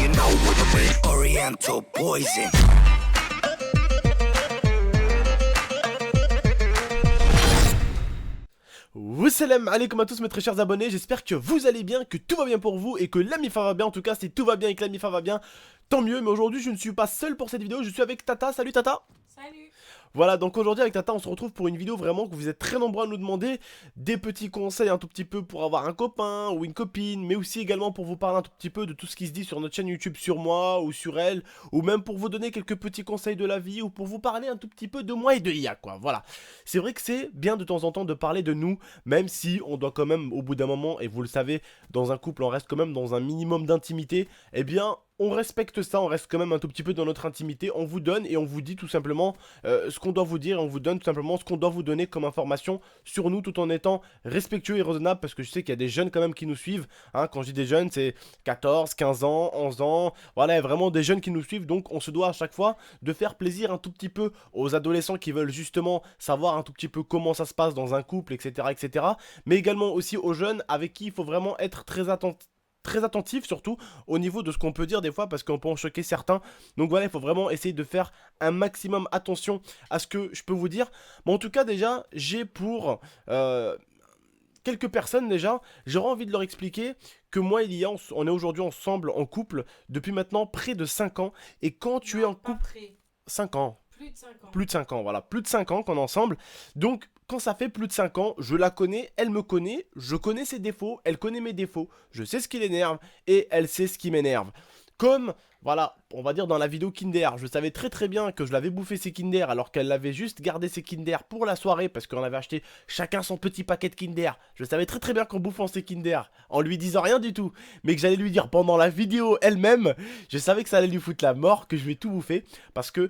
you know what I mean. Oriental poison. Wassalam alaikum à tous mes très chers abonnés, j'espère que vous allez bien, que tout va bien pour vous et que la MIFA va bien. En tout cas, si tout va bien et que la MIFA va bien, tant mieux. Mais aujourd'hui, je ne suis pas seul pour cette vidéo, je suis avec Tata. Salut Tata. Salut. Voilà, donc aujourd'hui avec Tata, on se retrouve pour une vidéo vraiment que vous êtes très nombreux à nous demander. Des petits conseils un tout petit peu pour avoir un copain ou une copine, mais aussi également pour vous parler un tout petit peu de tout ce qui se dit sur notre chaîne YouTube sur moi ou sur elle, ou même pour vous donner quelques petits conseils de la vie ou pour vous parler un tout petit peu de moi et de IA, quoi. Voilà. C'est vrai que c'est bien de temps en temps de parler de nous, même si on doit quand même, au bout d'un moment, et vous le savez, dans un couple, on reste quand même dans un minimum d'intimité, eh bien... on respecte ça, on reste quand même un tout petit peu dans notre intimité, on vous donne et on vous dit tout simplement ce qu'on doit vous dire, on vous donne tout simplement ce qu'on doit vous donner comme information sur nous tout en étant respectueux et raisonnable parce que je sais qu'il y a des jeunes quand même qui nous suivent, hein, quand je dis des jeunes c'est 14, 15 ans, 11 ans, voilà, il y a vraiment des jeunes qui nous suivent donc on se doit à chaque fois de faire plaisir un tout petit peu aux adolescents qui veulent justement savoir un tout petit peu comment ça se passe dans un couple, etc. Mais également aussi aux jeunes avec qui il faut vraiment être très attentif surtout au niveau de ce qu'on peut dire des fois parce qu'on peut en choquer certains. Donc voilà, il faut vraiment essayer de faire un maximum attention à ce que je peux vous dire. Mais en tout cas déjà, j'ai pour quelques personnes déjà, j'aurais envie de leur expliquer que moi et Lia, on est aujourd'hui ensemble en couple depuis maintenant près de 5 ans. Et quand tu es en couple... 5 ans. Plus de 5 ans. Plus de 5 ans, voilà. Plus de 5 ans qu'on est ensemble. Donc, quand ça fait plus de 5 ans, je la connais, elle me connaît, je connais ses défauts, elle connaît mes défauts, je sais ce qui l'énerve et elle sait ce qui m'énerve. Comme, voilà, on va dire dans la vidéo Kinder, je savais très bien que je l'avais bouffé ses Kinder alors qu'elle avait juste gardé ses Kinder pour la soirée parce qu'on avait acheté chacun son petit paquet de Kinder. Je savais très bien qu'en bouffant ses Kinder, en lui disant rien du tout, mais que j'allais lui dire pendant la vidéo elle-même, je savais que ça allait lui foutre la mort, que je vais tout bouffer parce que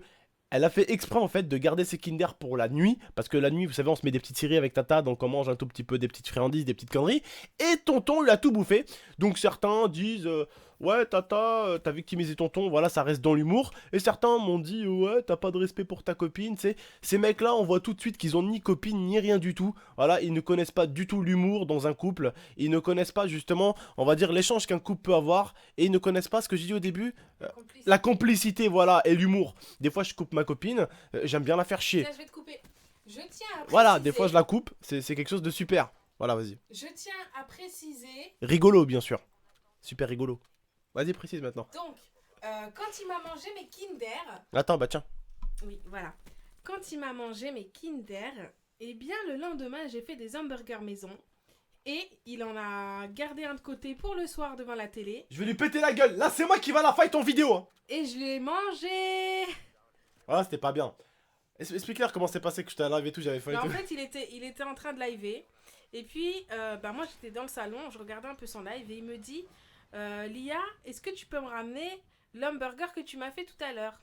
elle a fait exprès en fait de garder ses Kinder pour la nuit, parce que la nuit, vous savez, on se met des petites séries avec Tata, donc on mange un tout petit peu des petites friandises, des petites conneries, et tonton lui a tout bouffé. Donc certains disent, ouais Tata, t'as victimisé tonton, voilà, ça reste dans l'humour, et certains m'ont dit, ouais, t'as pas de respect pour ta copine, c'est ces mecs-là, on voit tout de suite qu'ils ont ni copine, ni rien du tout, voilà, ils ne connaissent pas du tout l'humour dans un couple, ils ne connaissent pas justement, on va dire, l'échange qu'un couple peut avoir, et ils ne connaissent pas ce que j'ai dit au début, la complicité, voilà, et l'humour. Des fois, je coupe ma copine, j'aime bien la faire chier. Tiens, je vais te couper. Je tiens à préciser... Voilà, des fois, je la coupe, c'est quelque chose de super. Voilà, vas-y. Je tiens à préciser... Rigolo, bien sûr. Super rigolo. Vas-y, précise maintenant. Donc, quand il m'a mangé mes Kinder... Attends, bah tiens. Oui, voilà. Quand il m'a mangé mes Kinder, eh bien, le lendemain, j'ai fait des hamburgers maison. Et il en a gardé un de côté pour le soir devant la télé. Je vais lui péter la gueule. Là, c'est moi qui va la fight en vidéo. Hein. Et je l'ai mangé. Voilà, c'était pas bien. Explique-leur comment c'est passé que je t'ai live et tout, j'avais failli. En fait, il était en train de liver. Et puis, moi, j'étais dans le salon, je regardais un peu son live et il me dit, Lia, est-ce que tu peux me ramener l'hamburger que tu m'as fait tout à l'heure?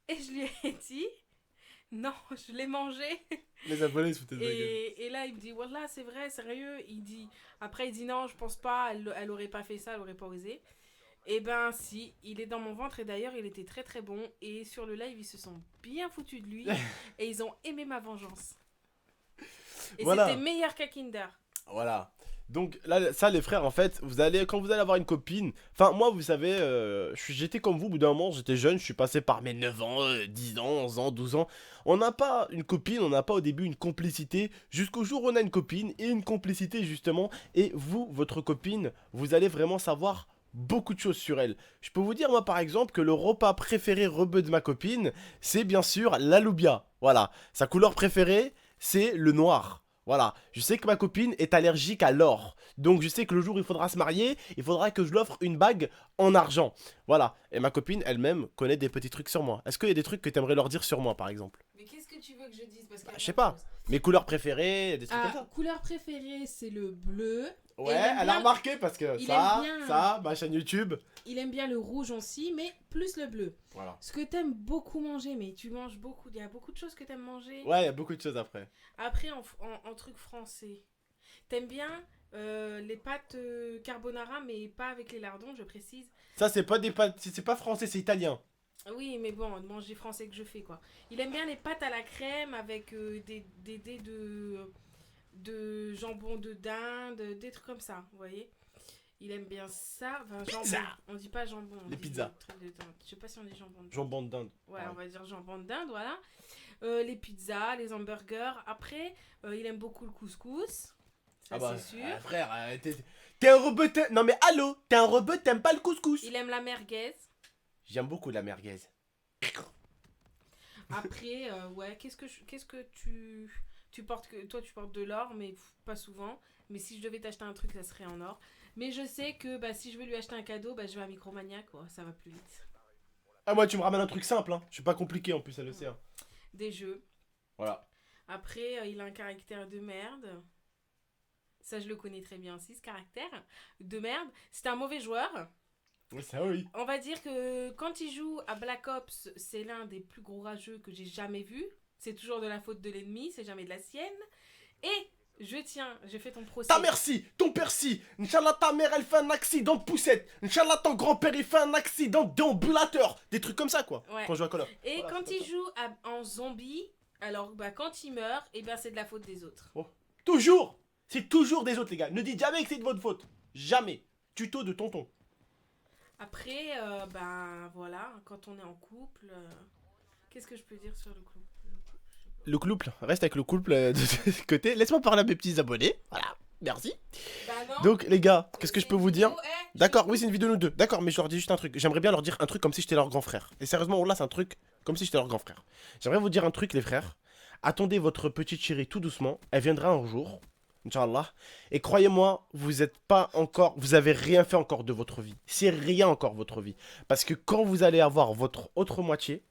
Et je lui ai dit, non, je l'ai mangé. Les abonnés se foutaient de la gueule. Et là, il me dit, voilà, c'est vrai, sérieux. Après, il dit, non, je pense pas, elle aurait pas fait ça, elle aurait pas osé. Et ben si, il est dans mon ventre et d'ailleurs il était très bon et sur le live ils se sont bien foutus de lui et ils ont aimé ma vengeance. Et voilà. C'était meilleur qu'à Kinder. Voilà. Donc là, ça les frères en fait, quand vous allez avoir une copine, enfin moi vous savez, j'étais comme vous au bout d'un moment, j'étais jeune, je suis passé par mes 9 ans, 10 ans, 11 ans, 12 ans. On n'a pas une copine, on n'a pas au début une complicité, jusqu'au jour où on a une copine et une complicité justement, et vous, votre copine, vous allez vraiment savoir beaucoup de choses sur elle. Je peux vous dire moi par exemple que le repas préféré rebeu de ma copine, c'est bien sûr la loubia. Voilà, sa couleur préférée, c'est le noir. Voilà, je sais que ma copine est allergique à l'or. Donc je sais que le jour où il faudra se marier, il faudra que je lui offre une bague en argent. Voilà, et ma copine elle-même connaît des petits trucs sur moi. Est-ce qu'il y a des trucs que tu aimerais leur dire sur moi par exemple? Mais qu'est-ce que tu veux que je dise? Parce je sais pas, mes couleurs préférées, des trucs comme ça. Couleur préférée c'est le bleu. Ouais, elle a remarqué parce que ça, ma chaîne YouTube. Il aime bien le rouge aussi, mais plus le bleu. Voilà. Ce que t'aimes beaucoup manger, mais tu manges beaucoup, il y a beaucoup de choses que t'aimes manger. Ouais, il y a beaucoup de choses après. Après, en truc français, t'aimes bien les pâtes carbonara, mais pas avec les lardons, je précise. Ça, c'est pas des pâtes, c'est pas français, c'est italien. Oui, mais bon, manger français que je fais, quoi. Il aime bien les pâtes à la crème avec des dés de jambon de dinde, des trucs comme ça, vous voyez. Il aime bien ça. Enfin, Pizza. jambon. On dit pas jambon. On Les dit pizzas. des trucs de dinde. Je sais pas si on dit jambon de dinde. Jambon de dinde. Ouais, Ah. on va dire jambon de dinde, voilà. Les pizzas, les hamburgers. Après, il aime beaucoup le couscous. Ça, Ah bah, c'est sûr. frère, t'es un rebeu. Non mais allô, t'es un rebeu, t'aimes pas le couscous. Il aime la merguez. J'aime beaucoup la merguez. Après, ouais, qu'est-ce que tu portes toi, tu portes de l'or, mais pas souvent. Mais si je devais t'acheter un truc, ça serait en or. Mais je sais que bah, si je veux lui acheter un cadeau, bah, je vais à Micromania, quoi. Ça va plus vite. Ah, moi, tu me ramènes un truc simple, hein. Je suis pas compliqué en plus, elle le sait. Hein. Des jeux. Voilà. Après, il a un caractère de merde. Ça, je le connais très bien aussi, ce caractère de merde. C'est un mauvais joueur. Oui, ça oui. On va dire que quand il joue à Black Ops, c'est l'un des plus gros rageux que j'ai jamais vu. C'est toujours de la faute de l'ennemi, c'est jamais de la sienne. Et je fais ton procès. Ta mère si, ton père si. Inch'Allah, ta mère, elle fait un accident de poussette. Inch'Allah, ton grand-père, il fait un accident de déambulateur. Des trucs comme ça, quoi. Ouais. Quand je joue à Call of. Et Voilà, quand c'est il comme ça. joue en zombie, alors bah, quand il meurt, et ben c'est de la faute des autres. Toujours. C'est toujours des autres, les gars. Ne dites jamais que c'est de votre faute. Jamais. Tuto de tonton. Après, ben voilà, quand on est en couple, qu'est-ce que je peux dire sur le couple? Le couple, reste avec le couple de côté. Laisse-moi parler à mes petits abonnés. Voilà, merci. Bah non. Donc, les gars, qu'est-ce que je C'est peux une vous dire? vidéo, D'accord, oui, c'est une vidéo nous deux. D'accord, mais je leur dis juste un truc. J'aimerais bien leur dire un truc comme si j'étais leur grand frère. Et sérieusement, là, c'est un truc comme si j'étais leur grand frère. J'aimerais vous dire un truc, les frères. Attendez votre petite chérie tout doucement. Elle viendra un jour, Inch'Allah. Et croyez-moi, vous êtes pas encore, vous avez rien fait encore de votre vie. C'est rien encore votre vie. Parce que quand vous allez avoir votre autre moitié,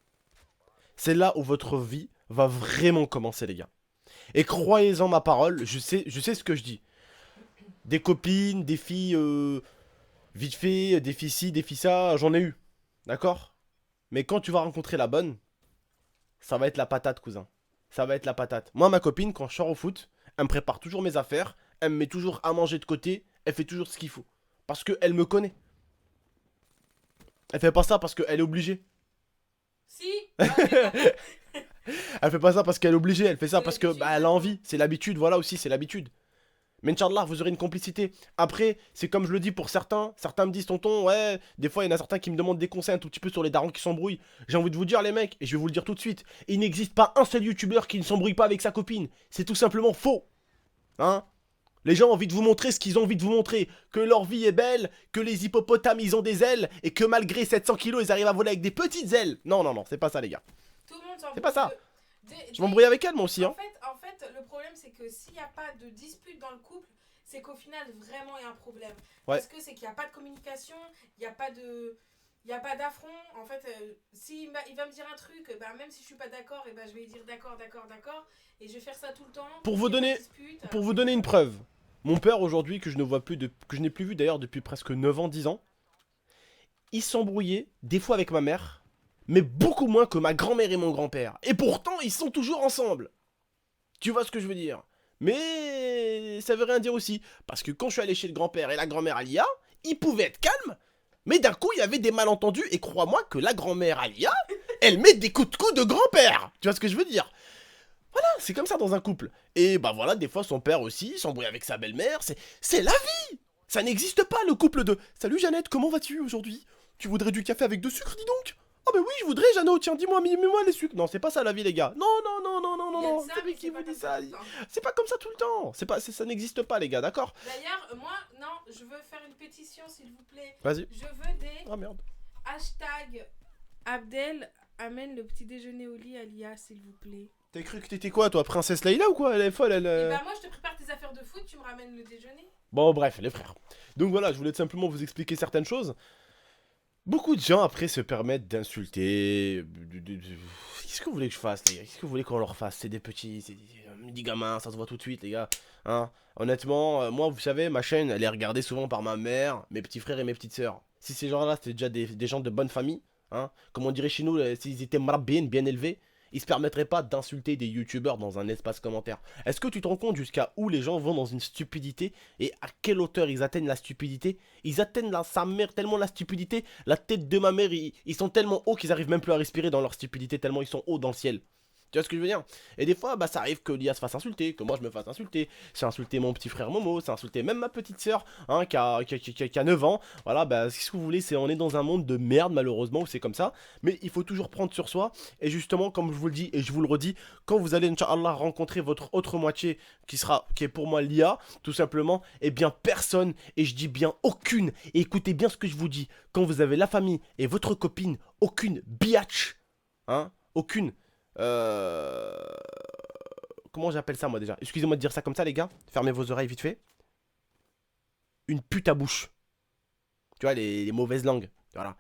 c'est là où votre vie va vraiment commencer, les gars. Et croyez-en ma parole, je sais ce que je dis. Des copines, des filles, vite fait, des filles ci, des filles ça, j'en ai eu. D'accord? Mais quand tu vas rencontrer la bonne, ça va être la patate, cousin. Ça va être la patate. Moi, ma copine, quand je sors au foot, elle me prépare toujours mes affaires, elle me met toujours à manger de côté, elle fait toujours ce qu'il faut. Parce qu'elle me connaît. Elle fait pas ça parce qu'elle est obligée. Si. Ah, mais Elle fait pas ça parce qu'elle est obligée, elle fait ça C'est parce que l'habitude, bah, elle a envie. C'est l'habitude, voilà aussi, c'est l'habitude. Mais Inch'Allah, vous aurez une complicité. Après, c'est comme je le dis pour certains. Certains me disent, tonton, ouais, des fois, il y en a certains qui me demandent des conseils un tout petit peu sur les darons qui s'embrouillent. J'ai envie de vous dire, les mecs, et je vais vous le dire tout de suite, il n'existe pas un seul youtubeur qui ne s'embrouille pas avec sa copine. C'est tout simplement faux. Hein? Les gens ont envie de vous montrer ce qu'ils ont envie de vous montrer. Que leur vie est belle, que les hippopotames, ils ont des ailes, et que malgré 700 kilos, ils arrivent à voler avec des petites ailes. Non, non, non, c'est pas ça, les gars. tout le monde s'en C'est pas ça. Dès- Je m'embrouille avec elle, moi aussi, hein. En fait, le problème, c'est que s'il n'y a pas de dispute dans le couple, c'est qu'au final, vraiment, il y a un problème. Ouais. Parce que c'est qu'il n'y a pas de communication, il n'y a pas de... Il n'y a pas d'affront. En fait, s'il il va me dire un truc, bah, même si je suis pas d'accord, et bah, je vais lui dire d'accord, d'accord, d'accord. Et je vais faire ça tout le temps. Pour vous qu'il y ait donner- pas de dispute. Pour vous donner une preuve, mon père aujourd'hui, que je ne vois plus, que je n'ai plus vu d'ailleurs depuis presque 9 ans, 10 ans, il s'embrouillait des fois avec ma mère, mais beaucoup moins que ma grand-mère et mon grand-père. Et pourtant, ils sont toujours ensemble. Tu vois ce que je veux dire? Mais ça veut rien dire aussi. Parce que quand je suis allé chez le grand-père et la grand-mère Alia, ils pouvaient être calmes, mais d'un coup, il y avait des malentendus. Et crois-moi que la grand-mère Alia, elle met des coups de coups de grand-père. Tu vois ce que je veux dire? Voilà, c'est comme ça dans un couple. Et bah voilà, des fois son père aussi s'embrouille avec sa belle-mère, c'est la vie. Ça n'existe pas le couple de « Salut Jeannette, comment vas-tu aujourd'hui? Tu voudrais du café avec de sucre, dis donc ?»« Oh bah oui, je voudrais Jeannot, tiens, dis-moi, mets-moi les sucres. » Non, c'est pas ça la vie les gars. Non, non, non, non, non, non, Il y a de non, ça, c'est mais lui qui pas vous dit comme ça. tout le temps. C'est pas comme ça tout le temps. Ça n'existe pas les gars, d'accord? D'ailleurs, moi, non, je veux faire une pétition, s'il vous plaît. Vas-y. Je veux des Oh merde. hashtags Abdel amène le petit déjeuner au lit à Lia, s'il vous plaît. T'as cru que t'étais quoi toi, princesse Leïla ou quoi? Elle est folle, elle... Et bah moi, je te prépare tes affaires de foot, tu me ramènes le déjeuner. Bon bref, les frères. Donc voilà, je voulais simplement vous expliquer certaines choses. Beaucoup de gens après se permettent d'insulter. Qu'est-ce que vous voulez que je fasse les gars? Qu'est-ce que vous voulez qu'on leur fasse? C'est des petits gamins, ça se voit tout de suite les gars. Hein? Honnêtement, moi vous savez, ma chaîne elle est regardée souvent par ma mère, mes petits frères et mes petites sœurs. Si ces gens-là c'était déjà des gens de bonne famille, hein, comme on dirait chez nous, s'ils étaient mrabbin, bien élevés, ils se permettraient pas d'insulter des youtubeurs dans un espace commentaire. Est-ce que tu te rends compte jusqu'à où les gens vont dans une stupidité et à quelle hauteur ils atteignent la stupidité? Ils atteignent sa mère tellement la stupidité, la tête de ma mère, ils sont tellement hauts qu'ils arrivent même plus à respirer dans leur stupidité tellement ils sont hauts dans le ciel. Tu vois ce que je veux dire? Et des fois, bah, ça arrive que l'IA se fasse insulter, que moi je me fasse insulter. C'est insulter mon petit frère Momo, c'est insulter même ma petite sœur, hein, qui a 9 ans. Voilà, bah, ce que vous voulez, on est dans un monde de merde, malheureusement, où c'est comme ça. Mais il faut toujours prendre sur soi. Et justement, comme je vous le dis, et je vous le redis, quand vous allez, Inch'Allah, rencontrer votre autre moitié, qui est pour moi l'IA, tout simplement, eh bien, personne, et je dis bien aucune, et écoutez bien ce que je vous dis, quand vous avez la famille et votre copine, aucune biatch, hein, aucune. Comment j'appelle ça moi déjà? Excusez-moi de dire ça comme ça les gars. Fermez vos oreilles vite fait. Une pute à bouche. Tu vois les mauvaises langues. Voilà.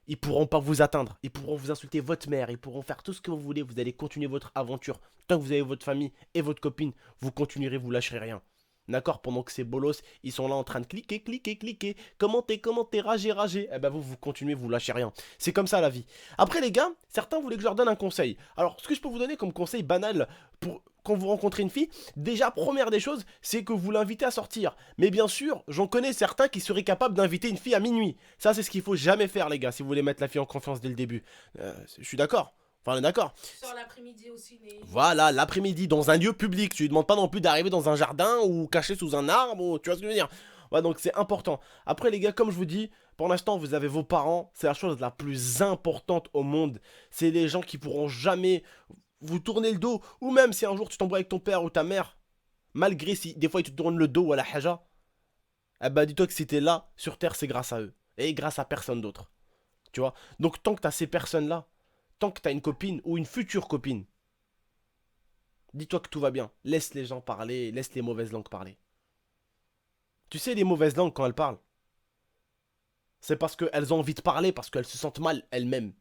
Ils pourront pas vous atteindre. Ils pourront vous insulter votre mère. Ils pourront faire tout ce que vous voulez. Vous allez continuer votre aventure. Tant que vous avez votre famille et votre copine, vous continuerez, vous lâcherez rien. D'accord? Pendant que ces bolos, ils sont là en train de cliquer, cliquer, cliquer, commenter, rager. Eh ben vous continuez, vous lâchez rien. C'est comme ça la vie. Après les gars, certains voulaient que je leur donne un conseil. Alors, ce que je peux vous donner comme conseil banal pour quand vous rencontrez une fille, déjà, première des choses, c'est que vous l'invitez à sortir. Mais bien sûr, j'en connais certains qui seraient capables d'inviter une fille à minuit. Ça, c'est ce qu'il faut jamais faire les gars, si vous voulez mettre la fille en confiance dès le début. Je suis d'accord. Enfin, on est d'accord. Sur l'après-midi aussi. Voilà, l'après-midi, dans un lieu public. Tu lui demandes pas non plus d'arriver dans un jardin ou caché sous un arbre, ou tu vois ce que je veux dire. Ouais, donc c'est important. Après, les gars, comme je vous dis, pour l'instant, vous avez vos parents. C'est la chose la plus importante au monde. C'est les gens qui pourront jamais vous tourner le dos. Ou même si un jour tu t'embrouilles avec ton père ou ta mère, malgré si des fois ils te tournent le dos à la haja, eh bah dis-toi que si t'es là, sur terre, c'est grâce à eux. Et grâce à personne d'autre. Tu vois. Donc tant que t'as ces personnes-là, tant que t'as une copine ou une future copine, dis-toi que tout va bien. Laisse les gens parler, laisse les mauvaises langues parler. Tu sais, les mauvaises langues, quand elles parlent, c'est parce qu'elles ont envie de parler, parce qu'elles se sentent mal elles-mêmes.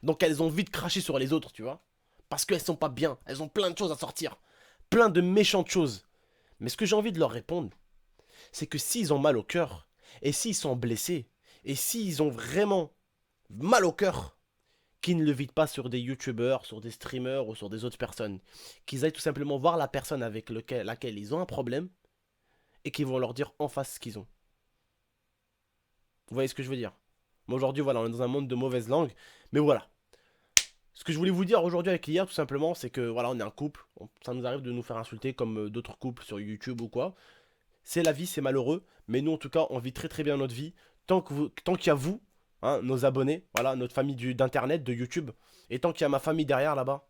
Donc elles ont envie de cracher sur les autres, tu vois. Parce qu'elles sont pas bien, elles ont plein de choses à sortir. Plein de méchantes choses. Mais ce que j'ai envie de leur répondre, c'est que s'ils ont mal au cœur, et s'ils sont blessés, et s'ils ont vraiment mal au cœur, qu'ils ne le vident pas sur des youtubeurs, sur des streamers ou sur des autres personnes. Qu'ils aillent tout simplement voir la personne avec laquelle ils ont un problème et qu'ils vont leur dire en face ce qu'ils ont. Vous voyez ce que je veux dire? Mais aujourd'hui, voilà, on est dans un monde de mauvaises langues. Mais voilà. Ce que je voulais vous dire aujourd'hui avec l'IA, tout simplement, c'est que voilà, on est un couple. Ça nous arrive de nous faire insulter comme d'autres couples sur YouTube ou quoi. C'est la vie, c'est malheureux. Mais nous, en tout cas, on vit très très bien notre vie. Tant qu'il y a vous, hein, nos abonnés, voilà, notre famille d'internet, de YouTube. Et tant qu'il y a ma famille derrière là-bas,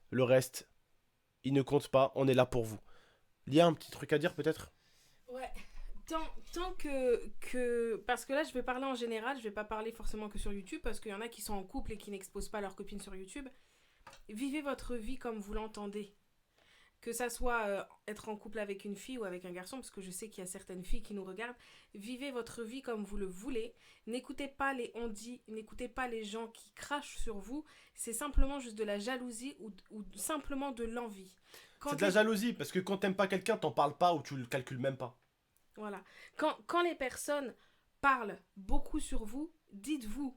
le reste, il ne compte pas, on est là pour vous. Il y a un petit truc à dire peut-être? Ouais. Tant que... Parce que là, je vais parler en général, je vais pas parler forcément que sur YouTube, parce qu'il y en a qui sont en couple et qui n'exposent pas leurs copines sur YouTube. Vivez votre vie comme vous l'entendez. Que ça soit être en couple avec une fille ou avec un garçon, parce que je sais qu'il y a certaines filles qui nous regardent. Vivez votre vie comme vous le voulez. N'écoutez pas les on-dit, n'écoutez pas les gens qui crachent sur vous. C'est simplement juste de la jalousie ou simplement de l'envie. C'est de la jalousie, parce que quand t'aimes pas quelqu'un, t'en parles pas ou tu le calcules même pas. Voilà. Quand les personnes parlent beaucoup sur vous, dites-vous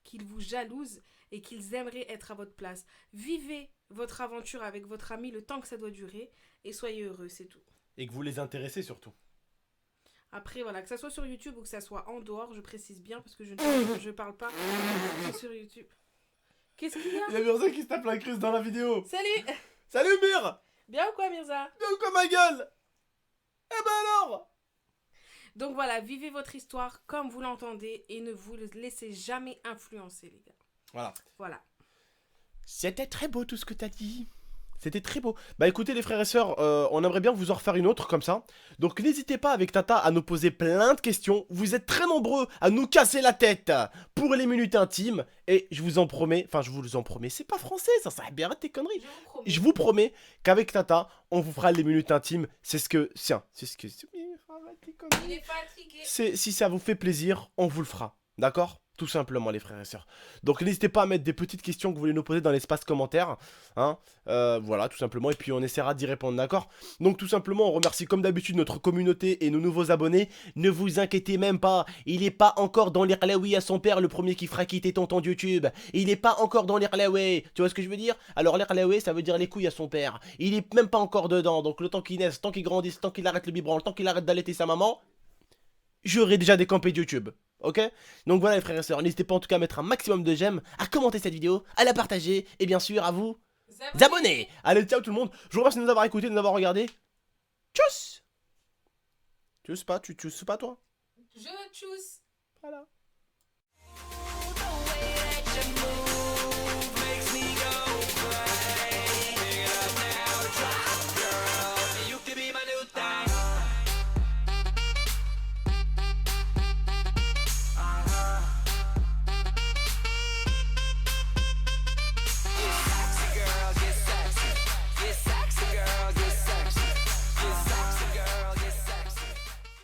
qu'ils vous jalousent et qu'ils aimeraient être à votre place. Vivez votre aventure avec votre ami le temps que ça doit durer et soyez heureux, c'est tout. Et que vous les intéressez surtout. Après, voilà, que ça soit sur YouTube ou que ça soit en dehors, je précise bien parce que je parle pas sur YouTube. Qu'est-ce qu'il y a? Il y a Mirza qui se tape la crise dans la vidéo. Salut! Salut Mir! Bien ou quoi, Mirza? Bien ou quoi ma gueule? Eh ben alors? Donc voilà, vivez votre histoire comme vous l'entendez et ne vous laissez jamais influencer, les gars. Voilà. Voilà. C'était très beau tout ce que t'as dit. C'était très beau. Bah écoutez les frères et sœurs, on aimerait bien vous en refaire une autre comme ça. Donc n'hésitez pas avec Tata à nous poser plein de questions. Vous êtes très nombreux à nous casser la tête pour les minutes intimes. Et je vous en promets, c'est pas français ça, ça bien tes conneries. Je vous promets qu'avec Tata, on vous fera les minutes intimes. C'est ce que... Il est fatigué. Si ça vous fait plaisir, on vous le fera. D'accord ? Tout simplement les frères et sœurs. Donc n'hésitez pas à mettre des petites questions que vous voulez nous poser dans l'espace commentaire. Hein, voilà, tout simplement. Et puis on essaiera d'y répondre, d'accord? Donc tout simplement, on remercie comme d'habitude notre communauté et nos nouveaux abonnés. Ne vous inquiétez même pas. Il n'est pas encore dans l'Irlaoui à son père, le premier qui fera quitter tonton YouTube. Il n'est pas encore dans l'Irlaoui. Tu vois ce que je veux dire? Alors l'Irlaoui, ça veut dire les couilles à son père. Il est même pas encore dedans. Donc le temps qu'il naisse, tant qu'il grandisse, tant qu'il arrête le biberon, tant qu'il arrête d'allaiter sa maman, j'aurai déjà décampé de YouTube. ok? Donc voilà les frères et sœurs, n'hésitez pas en tout cas à mettre un maximum de j'aime, à commenter cette vidéo, à la partager, et bien sûr à vous abonner. Allez, ciao tout le monde, je vous remercie de nous avoir écoutés, de nous avoir regardé. Tchuss. Tu sais pas, tu sais pas toi? Je choose. Voilà.